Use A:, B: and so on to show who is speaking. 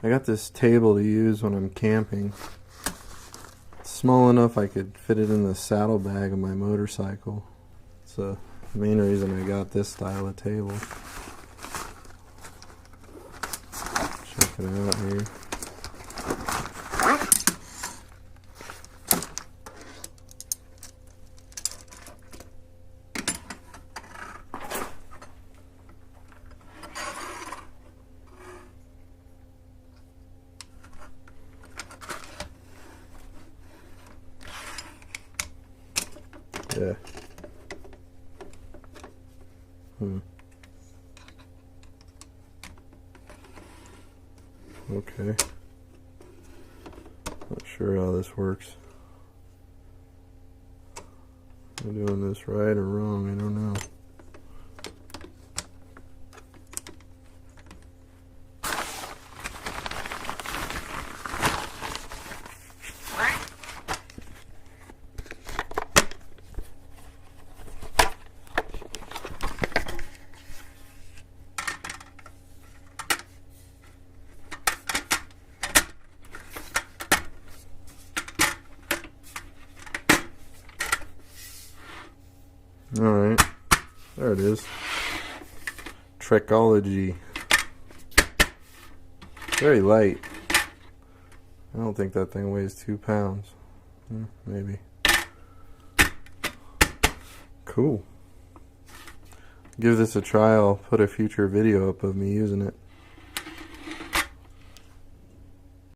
A: I got this table to use when I'm camping. It's small enough I could fit it in the saddlebag of my motorcycle. It's the main reason I got this style of table. Check it out here. Yeah. Okay. Not sure how this works. Am I doing this right or wrong? I don't know. Alright, there it is. Trekolgy. Very light. I don't think that thing weighs 2 pounds. Maybe. Cool. Give this a try. I'll put a future video up of me using it.